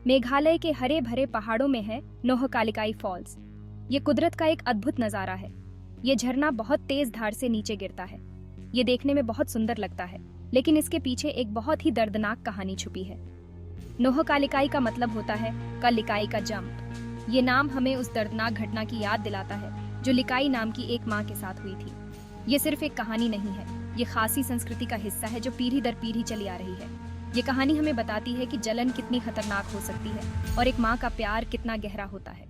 मेघालय के हरे भरे पहाड़ों में है नोहकालिकाई फॉल्स। ये कुदरत का एक अद्भुत नज़ारा है। ये झरना बहुत तेज धार से नीचे गिरता है। ये देखने में बहुत सुंदर लगता है, लेकिन इसके पीछे एक बहुत ही दर्दनाक कहानी छुपी है। नोहकालिकाई का मतलब होता है कलिकाई का जंप। ये नाम हमें उस दर्दनाक घटना की याद दिलाता है जो लिकाई नाम की एक माँ के साथ हुई थी। ये सिर्फ एक कहानी नहीं है, ये खासी संस्कृति का हिस्सा है जो पीढ़ी दर पीढ़ी चली आ रही है। ये कहानी हमें बताती है कि जलन कितनी खतरनाक हो सकती है और एक माँ का प्यार कितना गहरा होता है।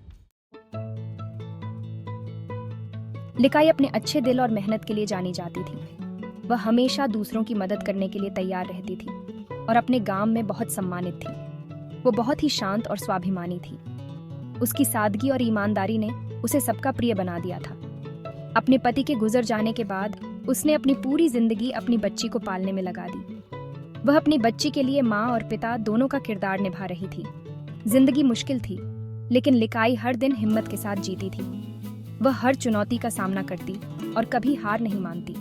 लिकाई अपने अच्छे दिल और मेहनत के लिए जानी जाती थी। वह हमेशा दूसरों की मदद करने के लिए तैयार रहती थी और अपने गांव में बहुत सम्मानित थी। वो बहुत ही शांत और स्वाभिमानी थी। उसकी सादगी और ईमानदारी ने उसे सबका प्रिय बना दिया था। अपने पति के गुजर जाने के बाद उसने अपनी पूरी जिंदगी अपनी बच्ची को पालने में लगा दी। वह अपनी बच्ची के लिए माँ और पिता दोनों का किरदार निभा रही थी। जिंदगी मुश्किल थी, लेकिन लिकाई हर दिन हिम्मत के साथ जीती थी। वह हर चुनौती का सामना करती और कभी हार नहीं मानती।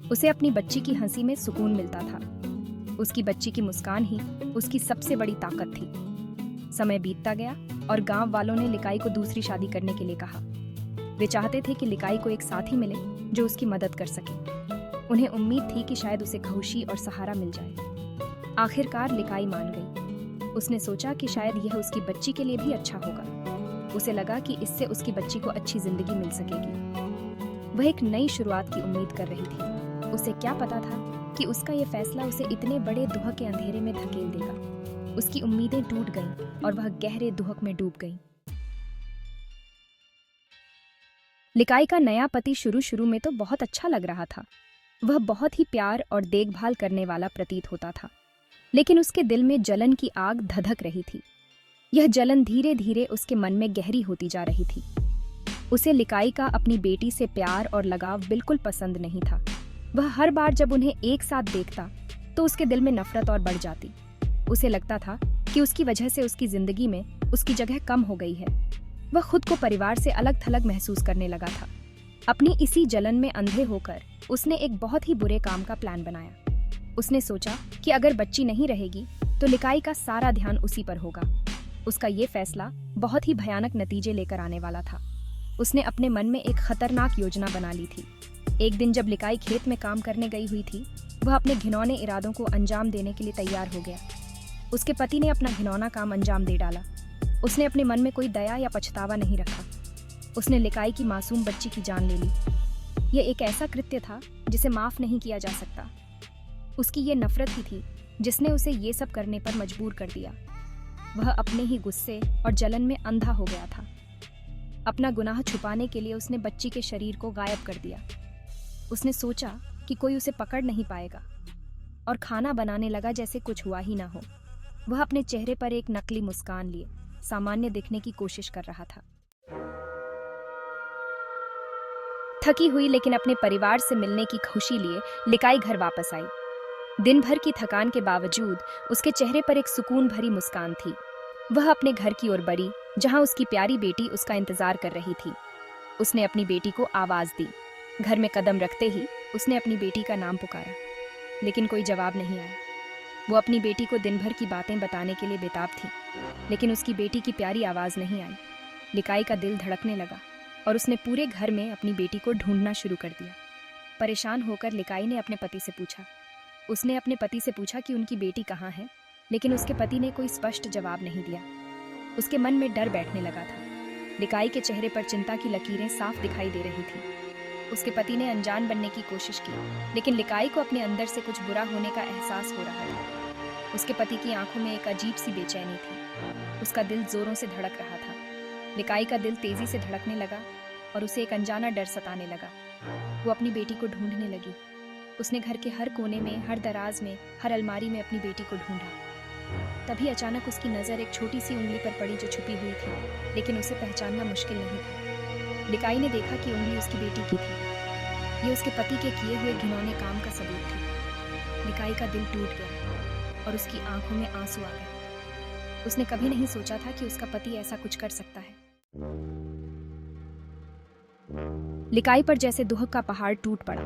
उसे अपनी बच्ची की हंसी में सुकून मिलता था। उसकी बच्ची की मुस्कान ही उसकी सबसे बड़ी ताकत थी। समय बीतता गया और गांव वालों ने लिकाई को दूसरी शादी करने के लिए कहा। वे चाहते थे कि लिकाई को एक साथी मिले जो उसकी मदद कर सके। उन्हें उम्मीद थी कि शायद उसे खुशी और सहारा मिल जाए। आखिरकार लिकाई मान गई। उसने सोचा कि शायद यह उसकी बच्ची के लिए भी अच्छा होगा। उसे लगा कि इससे उसकी बच्ची को अच्छी जिंदगी मिल सकेगी। वह एक नई शुरुआत की उम्मीद कर रही थी। उसे क्या पता था कि उसका यह फैसला उसे इतने बड़े दुहक के अंधेरे में धकेल देगा। उसकी उम्मीदें टूट गईं और वह गहरे दुहक में डूब गई। लिकाई का नया पति शुरू में तो बहुत अच्छा लग रहा था। वह बहुत ही प्यार और देखभाल करने वाला प्रतीत होता था, लेकिन उसके दिल में जलन की आग धधक रही थी। यह जलन धीरे धीरे उसके मन में गहरी होती जा रही थी। उसे लिकाई का अपनी बेटी से प्यार और लगाव बिल्कुल पसंद नहीं था। वह हर बार जब उन्हें एक साथ देखता तो उसके दिल में नफरत और बढ़ जाती। उसे लगता था कि उसकी वजह से उसकी जिंदगी में उसकी जगह कम हो गई है। वह खुद को परिवार से अलग थलग महसूस करने लगा था। अपनी इसी जलन में अंधे होकर उसने एक बहुत ही बुरे काम का प्लान बनाया। उसने सोचा कि अगर बच्ची नहीं रहेगी तो लिकाई का सारा ध्यान उसी पर होगा। उसका ये फैसला बहुत ही भयानक नतीजे लेकर आने वाला था। उसने अपने मन में एक खतरनाक योजना बना ली थी। एक दिन जब लिकाई खेत में काम करने गई हुई थी, वह अपने घिनौने इरादों को अंजाम देने के लिए तैयार हो गया। उसके पति ने अपना घिनौना काम अंजाम दे डाला। उसने अपने मन में कोई दया या पछतावा नहीं रखा। उसने लिकाई की मासूम बच्ची की जान ले ली। यह एक ऐसा कृत्य था जिसे माफ नहीं किया जा सकता। उसकी ये नफरत ही थी जिसने उसे ये सब करने पर मजबूर कर दिया। वह अपने ही गुस्से और जलन में अंधा हो गया था। अपना गुनाह छुपाने के लिए उसने बच्ची के शरीर को गायब कर दिया। उसने सोचा कि कोई उसे पकड़ नहीं पाएगा और खाना बनाने लगा जैसे कुछ हुआ ही ना हो। वह अपने चेहरे पर एक नकली मुस्कान लिए सामान्य दिखने की कोशिश कर रहा था। थकी हुई लेकिन अपने परिवार से मिलने की खुशी लिए लिकाई घर वापस आई। दिन भर की थकान के बावजूद उसके चेहरे पर एक सुकून भरी मुस्कान थी। वह अपने घर की ओर बढ़ी जहां उसकी प्यारी बेटी उसका इंतजार कर रही थी। उसने अपनी बेटी को आवाज दी। घर में कदम रखते ही उसने अपनी बेटी का नाम पुकारा, लेकिन कोई जवाब नहीं आया। वो अपनी बेटी को दिन भर की बातें बताने के लिए बेताब थी, लेकिन उसकी बेटी की प्यारी आवाज नहीं आई। लिकाई का दिल धड़कने लगा और उसने पूरे घर में अपनी बेटी को ढूंढना शुरू कर दिया। परेशान होकर लिकाई ने अपने पति से पूछा। उसने अपने पति से पूछा कि उनकी बेटी कहाँ है, लेकिन उसके पति ने कोई स्पष्ट जवाब नहीं दिया। उसके मन में डर बैठने लगा था। लिकाई के चेहरे पर चिंता की लकीरें साफ दिखाई दे रही थी। उसके पति ने अनजान बनने की कोशिश की, लेकिन लिकाई को अपने अंदर से कुछ बुरा होने का एहसास हो रहा था। उसके पति की आंखों में एक अजीब सी बेचैनी थी। उसका दिल जोरों से धड़क रहा था। लिकाई का दिल तेजी से धड़कने लगा और उसे एक अनजाना डर सताने लगा। वो अपनी बेटी को ढूंढने लगी। उसने घर के हर कोने में, हर दराज में, हर अलमारी में अपनी बेटी को ढूंढा। तभी अचानक उसकी नज़र एक छोटी सी उंगली पर पड़ी जो छुपी हुई थी, लेकिन उसे पहचानना मुश्किल नहीं था। लिकाई ने देखा कि उंगली उसकी बेटी की थी। ये उसके पति के किए हुए घिनौने काम का सबूत थी। लिकाई का दिल टूट गया और उसकी आंखों में आंसू आ गए। उसने कभी नहीं सोचा था कि उसका पति ऐसा कुछ कर सकता है। लिकाई पर जैसे दुहक का पहाड़ टूट पड़ा।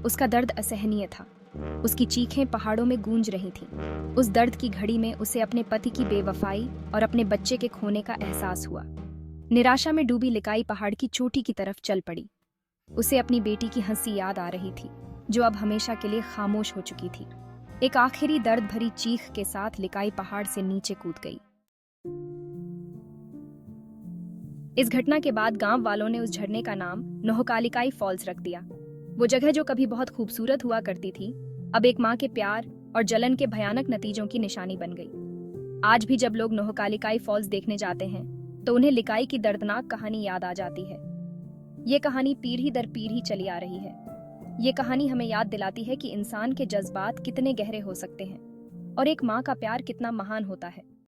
उसका दर्द असहनीय था। उसकी चीखें पहाड़ों में गूंज रही थीं। उस दर्द की घड़ी में उसे अपने पति की बेवफाई और अपने बच्चे के खोने का एहसास हुआ। निराशा में डूबी लिकाई पहाड़ की चोटी की तरफ चल पड़ी। उसे अपनी बेटी की हंसी याद आ रही थी, जो अब हमेशा के लिए खामोश हो चुकी थी। एक आखिरी दर्द भरी चीख के साथ लिकाई पहाड़ से नीचे कूद गई। इस घटना के बाद गांव वालों ने उस झरने का नाम नोहकालिकाई फॉल्स रख दिया। वो जगह जो कभी बहुत खूबसूरत हुआ करती थी, अब एक माँ के प्यार और जलन के भयानक नतीजों की निशानी बन गई। आज भी जब लोग नोहकालिकाई फॉल्स देखने जाते हैं, तो उन्हें लिकाई की दर्दनाक कहानी याद आ जाती है। ये कहानी पीढ़ी दर पीढ़ी चली आ रही है। ये कहानी हमें याद दिलाती है कि इंसान के जज्बात कितने गहरे हो सकते हैं और एक माँ का प्यार कितना महान होता है।